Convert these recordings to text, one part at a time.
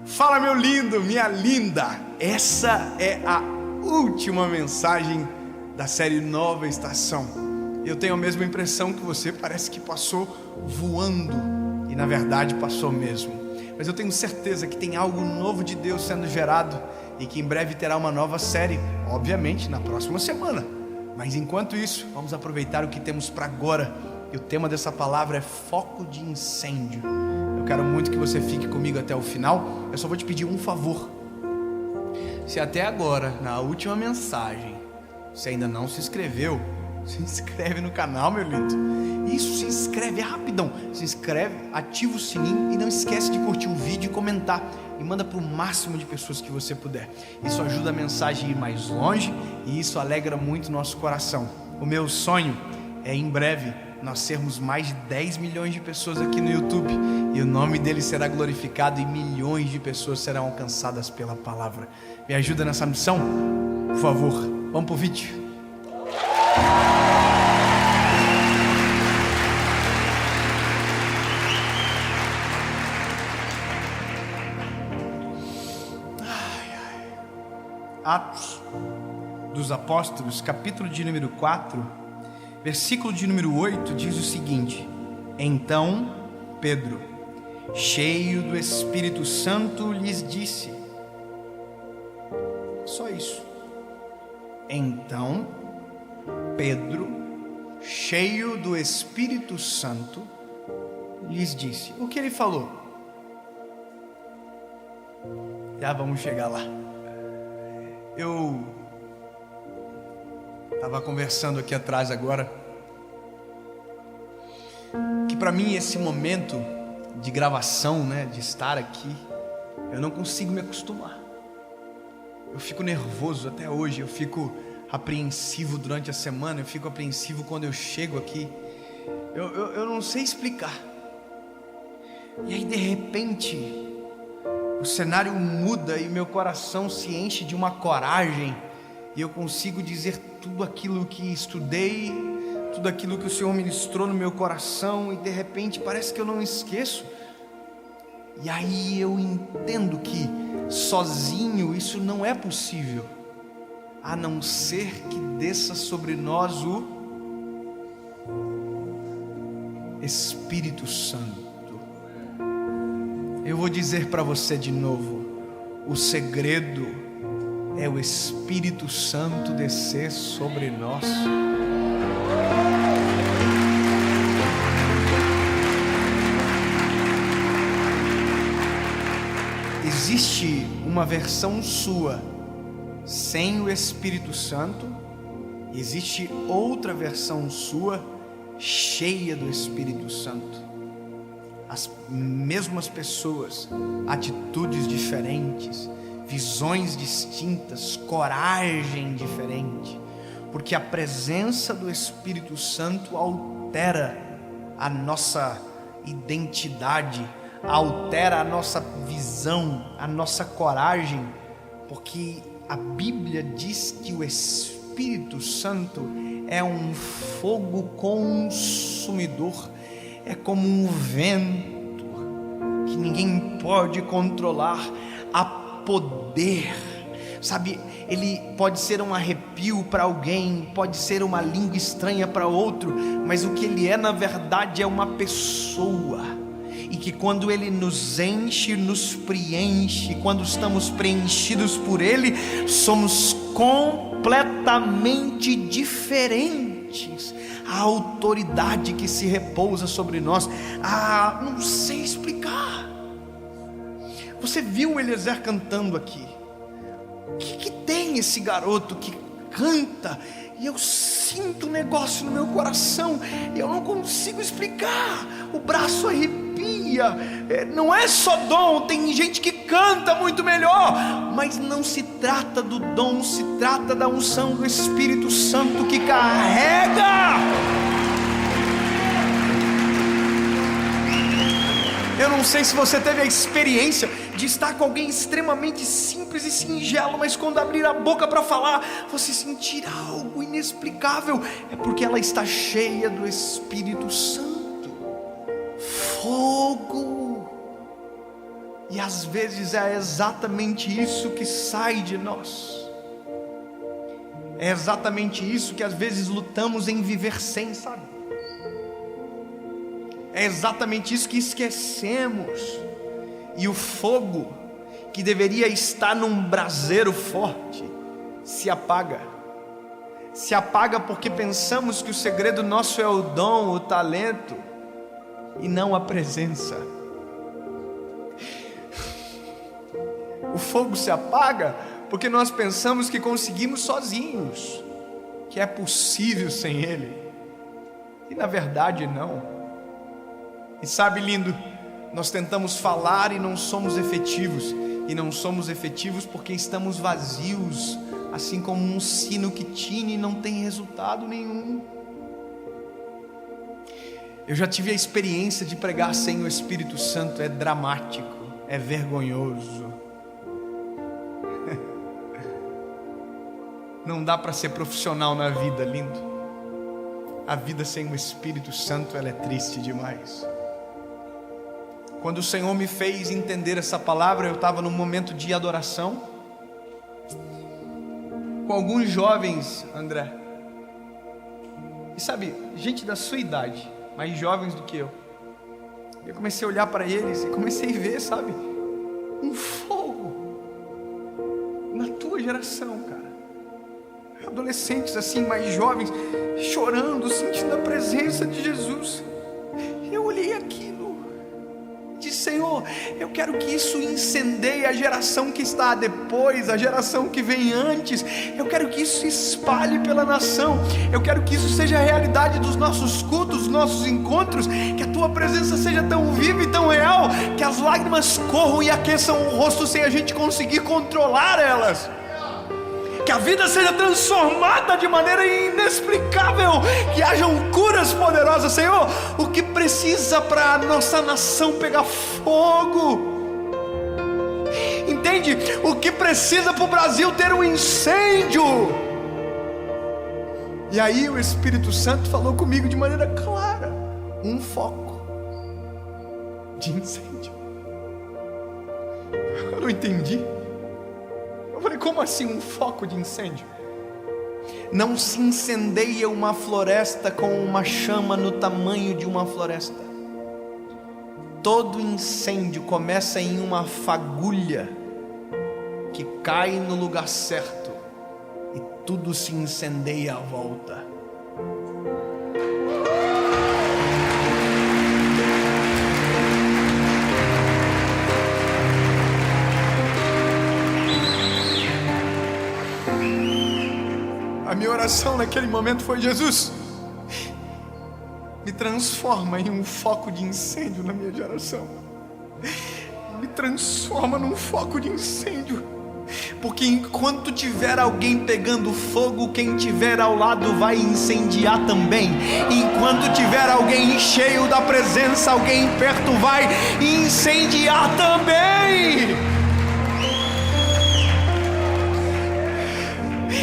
Fala, meu lindo, minha linda. Essa é a última mensagem da série Nova Estação. Eu tenho a mesma impressão que você, parece que passou voando, e na verdade passou mesmo. Mas eu tenho certeza que tem algo novo de Deus sendo gerado e que em breve terá uma nova série, obviamente na próxima semana. Mas enquanto isso, vamos aproveitar o que temos para agora. E o tema dessa palavra é foco de incêndio. Eu quero muito que você fique comigo até o final. Eu só vou te pedir um favor. Se até agora, na última mensagem, você ainda não se inscreveu, se inscreve no canal, meu lindo. Isso, se inscreve, é rapidão. Se inscreve, ativa o sininho e não esquece de curtir o vídeo e comentar. E manda para o máximo de pessoas que você puder. Isso ajuda a mensagem a ir mais longe e isso alegra muito o nosso coração. O meu sonho é em breve nós sermos mais de 10 milhões de pessoas aqui no YouTube. E o nome dele será glorificado e milhões de pessoas serão alcançadas pela palavra. Me ajuda nessa missão? Por favor, vamos pro vídeo. Atos dos Apóstolos, capítulo de número 4, versículo de número 8, diz o seguinte: Então Pedro, cheio do Espírito Santo, lhes disse. Só isso. Então Pedro, cheio do Espírito Santo, lhes disse. O que ele falou? Já vamos chegar lá. Eu estava conversando aqui atrás agora que para mim esse momento de gravação, de estar aqui, eu não consigo me acostumar. Eu fico nervoso até hoje, eu fico apreensivo durante a semana, eu fico apreensivo quando eu chego aqui. Eu não sei explicar. E aí de repente o cenário muda e meu coração se enche de uma coragem e eu consigo dizer tudo aquilo que estudei, tudo aquilo que o Senhor ministrou no meu coração, e de repente parece que eu não esqueço. E aí eu entendo que sozinho isso não é possível, a não ser que desça sobre nós o Espírito Santo. Eu vou dizer para você de novo: o segredo é o Espírito Santo descer sobre nós. Existe uma versão sua sem o Espírito Santo, e existe outra versão sua cheia do Espírito Santo. As mesmas pessoas, atitudes diferentes, visões distintas, coragem diferente, porque a presença do Espírito Santo altera a nossa identidade, altera a nossa visão, a nossa coragem, porque a Bíblia diz que o Espírito Santo é um fogo consumidor, é como um vento que ninguém pode controlar, há poder, sabe? Ele pode ser um arrepio para alguém, pode ser uma língua estranha para outro, mas o que ele é na verdade é uma pessoa, e que quando ele nos enche, nos preenche, quando estamos preenchidos por ele, somos completamente diferentes. A autoridade que se repousa sobre nós, não sei explicar. Você viu o Eliezer cantando aqui? O que tem esse garoto que canta e eu sinto um negócio no meu coração e eu não consigo explicar? O braço arrepia. Não é só dom, tem gente que canta muito melhor, mas não se trata do dom, se trata da unção do Espírito Santo que carrega. Eu não sei se você teve a experiência de estar com alguém extremamente simples e singelo, mas quando abrir a boca para falar, você sentir algo inexplicável. É porque ela está cheia do Espírito Santo. Fogo. E às vezes é exatamente isso que sai de nós. É exatamente isso que às vezes lutamos em viver sem, sabe? É exatamente isso que esquecemos. E o fogo que deveria estar num braseiro forte se apaga. Se apaga porque pensamos que o segredo nosso é o dom, o talento, e não a presença. O fogo se apaga porque nós pensamos que conseguimos sozinhos, que é possível sem Ele, e na verdade não. E sabe, lindo, nós tentamos falar e não somos efetivos, e não somos efetivos porque estamos vazios, assim como um sino que tine e não tem resultado nenhum. Eu já tive a experiência de pregar sem o Espírito Santo, é dramático, é vergonhoso. Não dá para ser profissional na vida, lindo. A vida sem o Espírito Santo, ela é triste demais. Quando o Senhor me fez entender essa palavra, eu estava num momento de adoração com alguns jovens, André. E sabe, gente da sua idade, mais jovens do que eu. Eu comecei a olhar para eles e comecei a ver, sabe, um fogo na tua geração, cara. Adolescentes assim, mais jovens, chorando, sentindo a presença de Jesus. Eu olhei aquilo, disse: Senhor, eu quero que isso incendeie a geração que está depois, a geração que vem antes. Eu quero que isso se espalhe pela nação. Eu quero que isso seja a realidade dos nossos cultos, dos nossos encontros. Que a tua presença seja tão viva e tão real, que as lágrimas corram e aqueçam o rosto sem a gente conseguir controlar elas. Que a vida seja transformada de maneira inexplicável, que hajam curas poderosas. Senhor, o que precisa para a nossa nação pegar fogo? Entende? O que precisa para o Brasil ter um incêndio? E aí o Espírito Santo falou comigo de maneira clara: um foco de incêndio. Eu não entendi. Eu falei: como assim um foco de incêndio? Não se incendeia uma floresta com uma chama no tamanho de uma floresta. Todo incêndio começa em uma fagulha que cai no lugar certo e tudo se incendeia à volta. A minha oração naquele momento foi: Jesus, me transforma em um foco de incêndio na minha geração. Me transforma num foco de incêndio. Porque enquanto tiver alguém pegando fogo, quem tiver ao lado vai incendiar também. Enquanto tiver alguém cheio da presença, alguém perto vai incendiar também.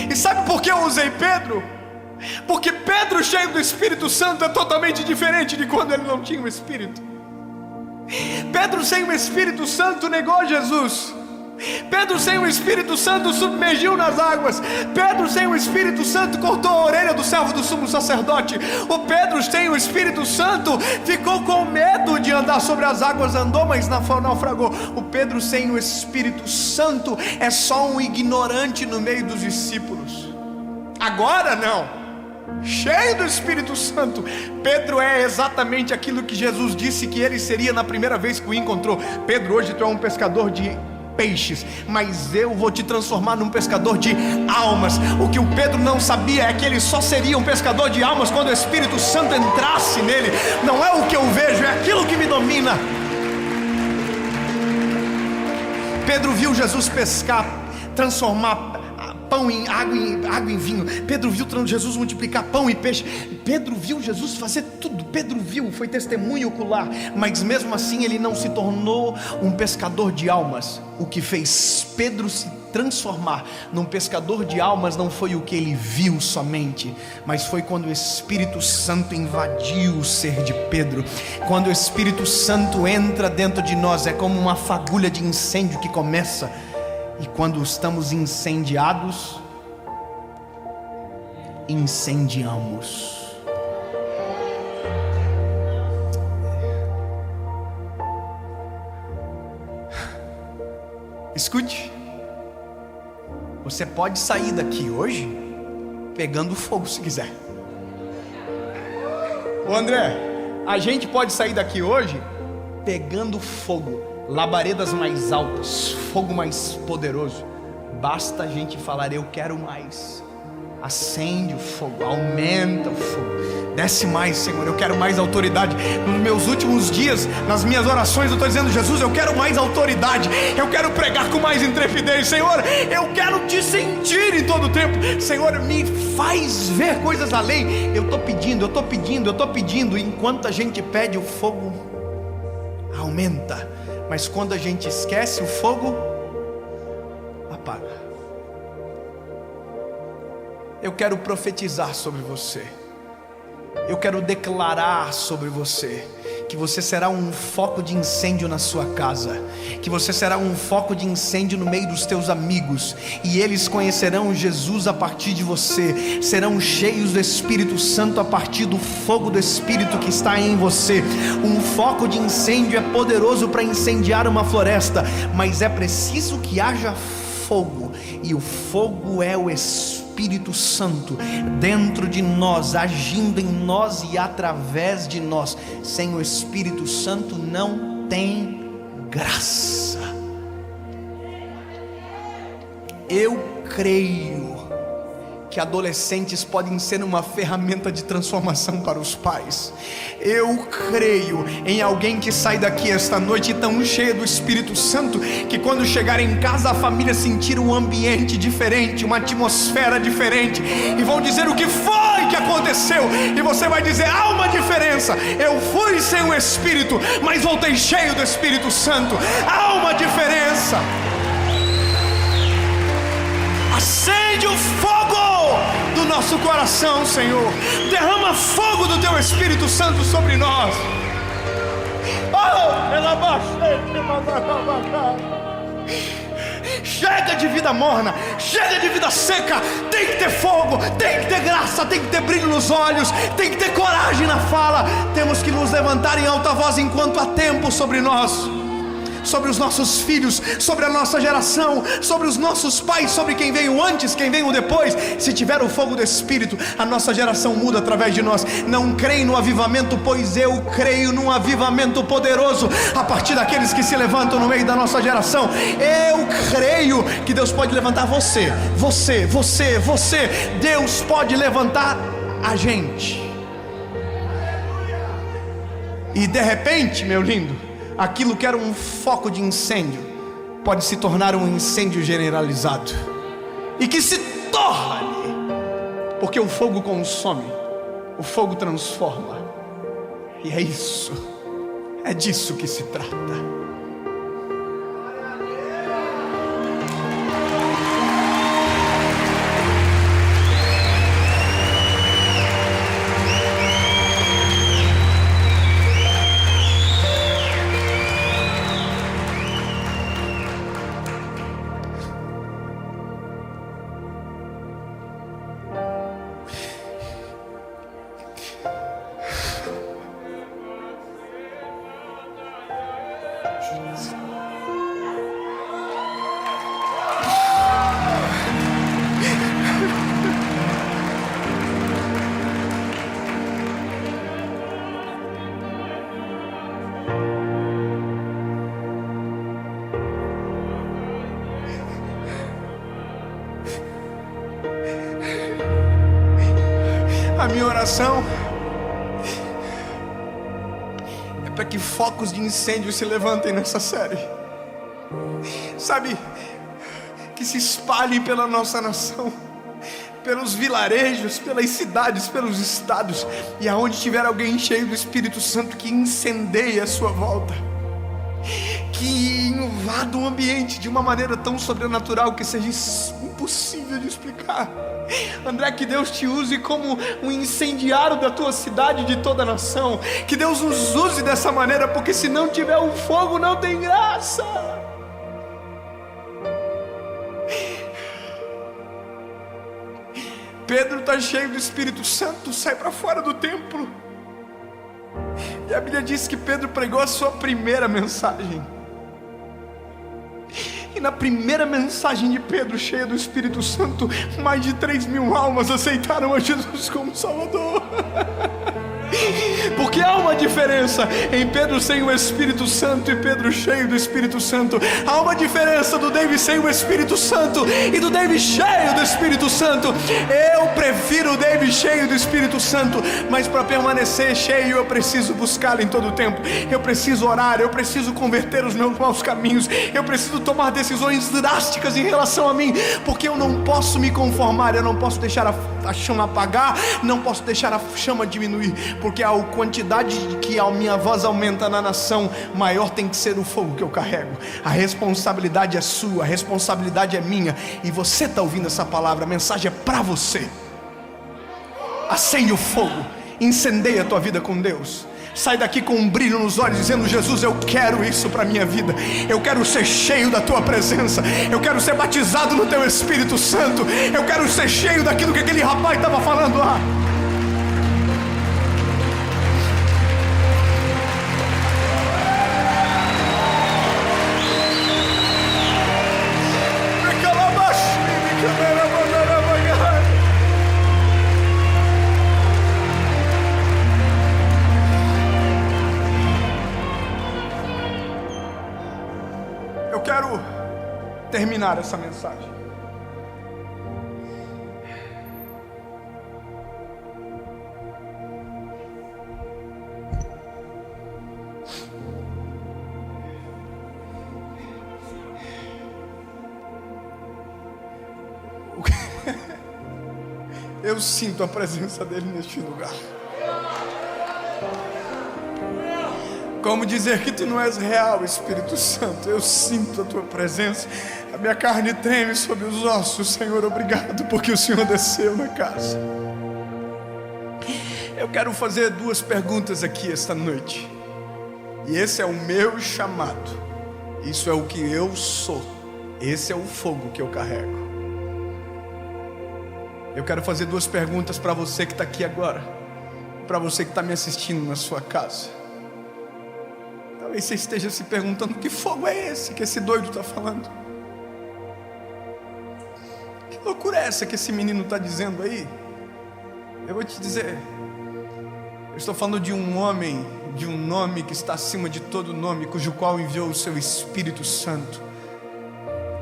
E sabe por que eu usei Pedro? Porque Pedro cheio do Espírito Santo é totalmente diferente de quando ele não tinha o Espírito. Pedro sem o Espírito Santo negou Jesus. Pedro sem o Espírito Santo submergiu nas águas. Pedro sem o Espírito Santo cortou a orelha do servo do sumo sacerdote. O Pedro sem o Espírito Santo ficou com medo de andar sobre as águas, andou, mas naufragou. O Pedro sem o Espírito Santo é só um ignorante no meio dos discípulos. Agora não, cheio do Espírito Santo, Pedro é exatamente aquilo que Jesus disse que ele seria na primeira vez que o encontrou. Pedro, hoje tu é um pescador de peixes, mas eu vou te transformar num pescador de almas. O que o Pedro não sabia é que ele só seria um pescador de almas quando o Espírito Santo entrasse nele. Não é o que eu vejo, é aquilo que me domina. Pedro viu Jesus pescar, transformar pão em água em vinho. Pedro viu Jesus multiplicar pão e peixe. Pedro viu Jesus fazer tudo. Pedro viu, foi testemunho ocular. Mas mesmo assim ele não se tornou um pescador de almas. O que fez Pedro se transformar num pescador de almas não foi o que ele viu somente, mas foi quando o Espírito Santo invadiu o ser de Pedro. Quando o Espírito Santo entra dentro de nós, é como uma fagulha de incêndio que começa, e quando estamos incendiados, incendiamos. Escute, você pode sair daqui hoje pegando fogo se quiser. Ô André, a gente pode sair daqui hoje pegando fogo, labaredas mais altas, fogo mais poderoso. Basta a gente falar: eu quero mais. Acende o fogo, aumenta o fogo, desce mais, Senhor, eu quero mais autoridade. Nos meus últimos dias, nas minhas orações, eu estou dizendo: Jesus, eu quero mais autoridade, eu quero pregar com mais intrepidez, Senhor, eu quero te sentir em todo o tempo, Senhor, me faz ver coisas além. Eu estou pedindo, e enquanto a gente pede, o fogo aumenta, mas quando a gente esquece, o fogo apaga. Eu quero profetizar sobre você, eu quero declarar sobre você, que você será um foco de incêndio na sua casa, que você será um foco de incêndio no meio dos teus amigos, e eles conhecerão Jesus a partir de você, serão cheios do Espírito Santo a partir do fogo do Espírito que está em você. Um foco de incêndio é poderoso para incendiar uma floresta, mas é preciso que haja fogo, e o fogo é o Espírito Santo dentro de nós, agindo em nós e através de nós. Sem o Espírito Santo não tem graça. Eu creio que adolescentes podem ser uma ferramenta de transformação para os pais. Eu creio em alguém que sai daqui esta noite tão cheia do Espírito Santo, que quando chegar em casa a família sentir um ambiente diferente, uma atmosfera diferente, e vão dizer: o que foi que aconteceu? E você vai dizer: há uma diferença, eu fui sem o Espírito, mas voltei cheio do Espírito Santo. Há uma diferença. Acende o fogo do nosso coração, Senhor. Derrama fogo do teu Espírito Santo sobre nós. Chega de vida morna, chega de vida seca. Tem que ter fogo, tem que ter graça, tem que ter brilho nos olhos, tem que ter coragem na fala. Temos que nos levantar em alta voz enquanto há tempo sobre nós, sobre os nossos filhos, sobre a nossa geração, sobre os nossos pais, sobre quem veio antes, quem veio depois. Se tiver o fogo do Espírito, a nossa geração muda através de nós. Não creio no avivamento, pois eu creio num avivamento poderoso a partir daqueles que se levantam no meio da nossa geração. Eu creio que Deus pode levantar você. Deus pode levantar a gente. E de repente, meu lindo, aquilo que era um foco de incêndio pode se tornar um incêndio generalizado, e que se torne, porque o fogo consome, o fogo transforma, e é isso, é disso que se trata. A minha oração é para que focos de incêndio se levantem nessa série, sabe, que se espalhem pela nossa nação, pelos vilarejos, pelas cidades, pelos estados, e aonde tiver alguém cheio do Espírito Santo, que incendeie a sua volta, que invada o ambiente de uma maneira tão sobrenatural que seja impossível de explicar. André, que Deus te use como um incendiário da tua cidade e de toda a nação. Que Deus nos use dessa maneira, porque se não tiver o fogo não tem graça. Pedro está cheio do Espírito Santo, sai para fora do templo. E a Bíblia diz que Pedro pregou a sua primeira mensagem. E na primeira mensagem de Pedro, cheia do Espírito Santo, mais de 3.000 almas aceitaram a Jesus como Salvador. Porque há uma diferença em Pedro sem o Espírito Santo e Pedro cheio do Espírito Santo. Há uma diferença do David sem o Espírito Santo e do David cheio do Espírito Santo. Eu prefiro o David cheio do Espírito Santo, mas para permanecer cheio eu preciso buscá-lo em todo o tempo. Eu preciso orar, eu preciso converter os meus maus caminhos, eu preciso tomar decisões drásticas em relação a mim, porque eu não posso me conformar, eu não posso deixar a chama apagar, não posso deixar a chama diminuir, porque a quantidade que a minha voz aumenta na nação, maior tem que ser o fogo que eu carrego. A responsabilidade é sua, a responsabilidade é minha, e você está ouvindo essa palavra, a mensagem é para você. Acende o fogo, incendeia a tua vida com Deus. Sai daqui com um brilho nos olhos, dizendo: Jesus, eu quero isso para a minha vida. Eu quero ser cheio da tua presença. Eu quero ser batizado no teu Espírito Santo. Eu quero ser cheio daquilo que aquele rapaz estava falando lá. Eu quero terminar essa mensagem. Eu sinto a presença dele neste lugar. Como dizer que tu não és real, Espírito Santo? Eu sinto a tua presença. A minha carne treme sobre os ossos. Senhor, obrigado porque o Senhor desceu na casa. Eu quero fazer 2 perguntas aqui esta noite. E esse é o meu chamado. Isso é o que eu sou. Esse é o fogo que eu carrego. Eu quero fazer 2 perguntas para você que está aqui agora, para você que está me assistindo na sua casa. Talvez você esteja se perguntando: que fogo é esse que esse doido está falando? Que loucura é essa que esse menino está dizendo aí? Eu vou te dizer, eu estou falando de um homem, de um nome que está acima de todo nome, cujo qual enviou o seu Espírito Santo,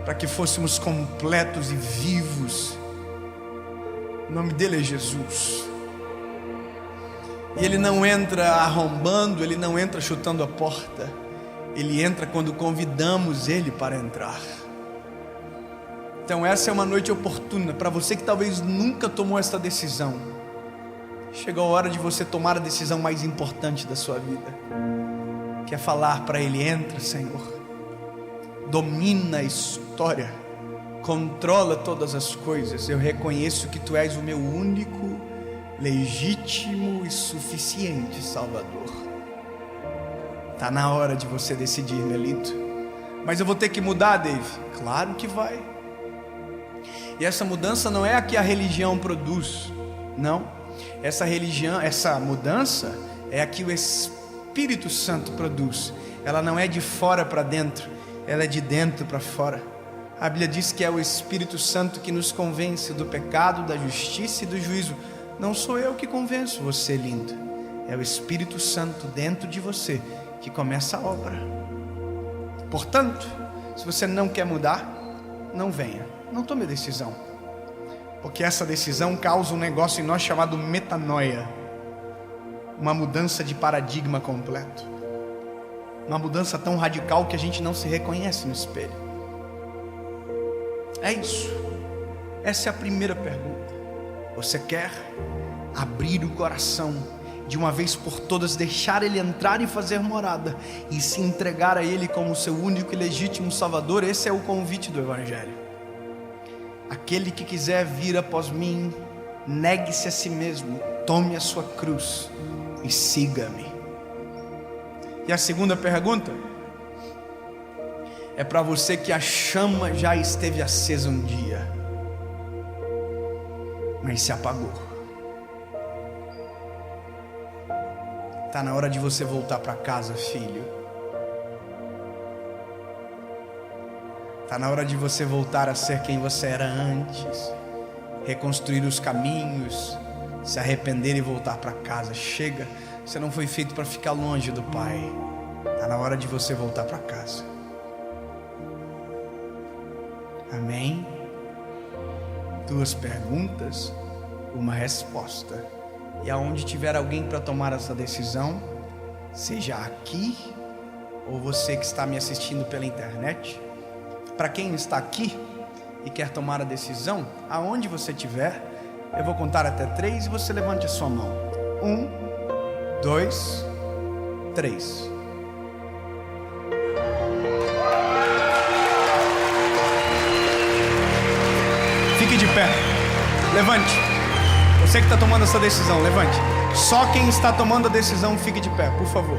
para que fôssemos completos e vivos. O nome dele é Jesus. E ele não entra arrombando, ele não entra chutando a porta. Ele entra quando convidamos ele para entrar. Então essa é uma noite oportuna para você que talvez nunca tomou essa decisão. Chegou a hora de você tomar a decisão mais importante da sua vida, que é falar para ele: entra, Senhor, domina a história, controla todas as coisas. Eu reconheço que tu és o meu único, legítimo e suficiente Salvador. Está na hora de você decidir, meu lindo. Mas eu vou ter que mudar, Dave. Claro que vai. E essa mudança não é a que a religião produz. Não. Essa mudança é a que o Espírito Santo produz. Ela não é de fora para dentro, ela é de dentro para fora. A Bíblia diz que é o Espírito Santo que nos convence do pecado, da justiça e do juízo. Não sou eu que convenço você, lindo. É o Espírito Santo dentro de você que começa a obra. Portanto, se você não quer mudar, não venha, não tome a decisão, porque essa decisão causa um negócio em nós chamado metanoia, uma mudança de paradigma completo, uma mudança tão radical que a gente não se reconhece no espelho. É isso. Essa é a primeira pergunta. Você quer abrir o coração de uma vez por todas deixar Ele entrar e fazer morada, e se entregar a Ele como seu único e legítimo Salvador. Esse é o convite do Evangelho. Aquele que quiser vir após mim, negue-se a si mesmo, tome a sua cruz e siga-me. E a segunda pergunta é para você que a chama já esteve acesa um dia, mas se apagou. Está na hora de você voltar para casa, filho. Está na hora de você voltar a ser quem você era antes, reconstruir os caminhos, se arrepender e voltar para casa. Chega, você não foi feito para ficar longe do Pai. Está na hora de você voltar para casa. Amém? 2 perguntas, uma resposta. E aonde tiver alguém para tomar essa decisão, seja aqui ou você que está me assistindo pela internet, para quem está aqui e quer tomar a decisão, aonde você estiver, eu vou contar até 3 e você levante a sua mão. 1, 2, 3. Fique de pé, levante. Você que está tomando essa decisão, levante. Só quem está tomando a decisão, fique de pé, por favor.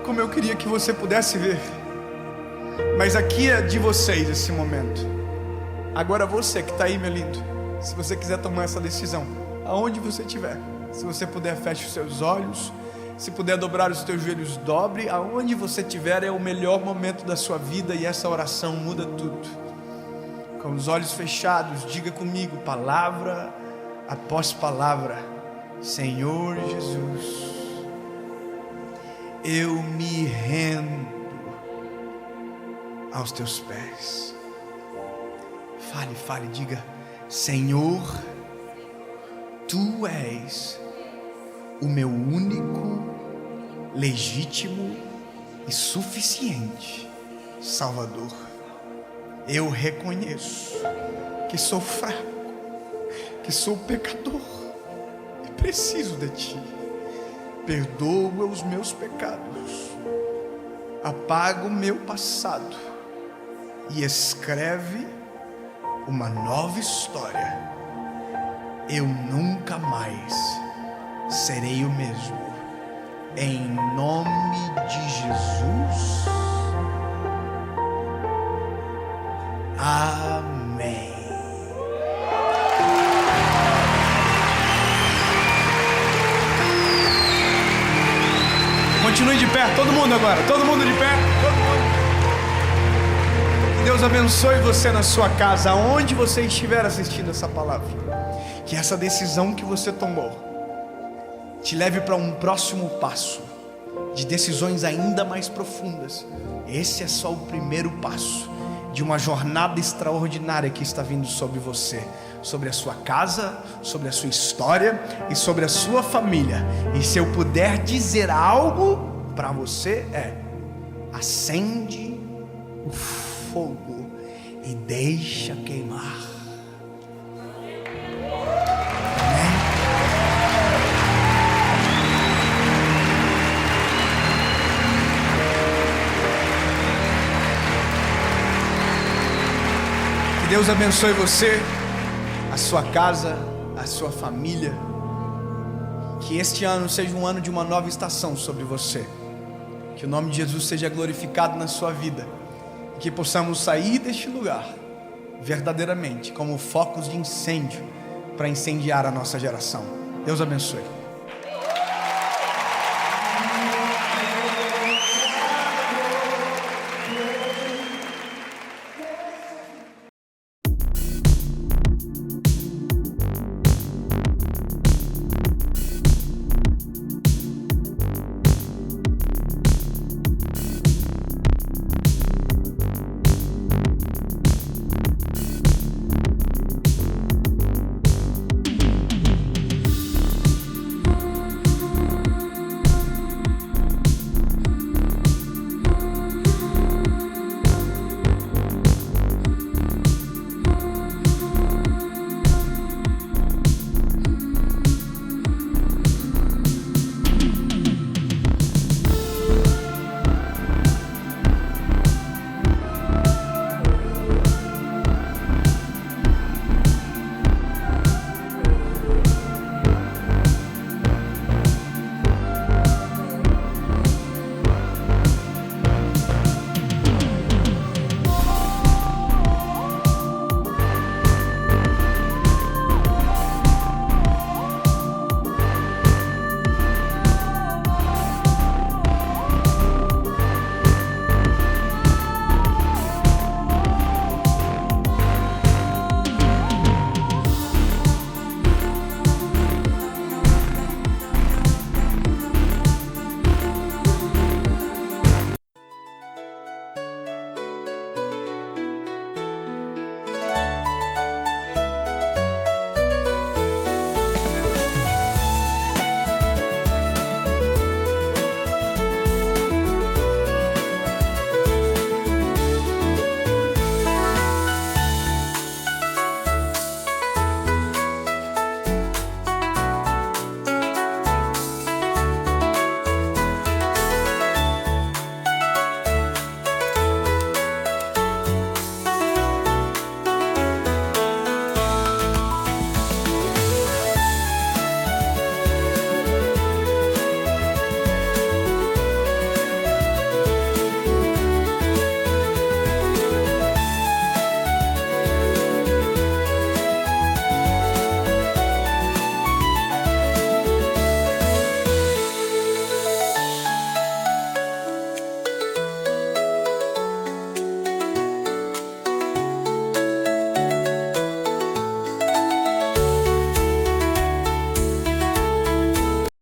Como eu queria que você pudesse ver, mas aqui é de vocês esse momento. Agora você que está aí, meu lindo, se você quiser tomar essa decisão, aonde você estiver, se você puder, feche os seus olhos. Se puder dobrar os teus joelhos, dobre. Aonde você estiver é o melhor momento da sua vida, e essa oração muda tudo. Com os olhos fechados, diga comigo, palavra após palavra: Senhor Jesus, eu me rendo aos teus pés. Fale, diga: Senhor, Tu és o meu único, legítimo e suficiente Salvador. Eu reconheço que sou fraco, que sou pecador e preciso de Ti. Perdoa os meus pecados, apaga o meu passado e escreve uma nova história. Eu nunca mais serei o mesmo. Em nome de Jesus. Amém. Continue de pé, todo mundo agora, todo mundo de pé, todo mundo. Que Deus abençoe você na sua casa, aonde você estiver assistindo essa palavra. Que essa decisão que você tomou te leve para um próximo passo de decisões ainda mais profundas. Esse é só o primeiro passo de uma jornada extraordinária que está vindo sobre você, sobre a sua casa, sobre a sua história e sobre a sua família. E se eu puder dizer algo para você, acende o fogo e deixa queimar. Que Deus abençoe você, a sua casa, a sua família. Que este ano seja um ano de uma nova estação sobre você. Que o nome de Jesus seja glorificado na sua vida. E que possamos sair deste lugar verdadeiramente como focos de incêndio para incendiar a nossa geração. Deus abençoe.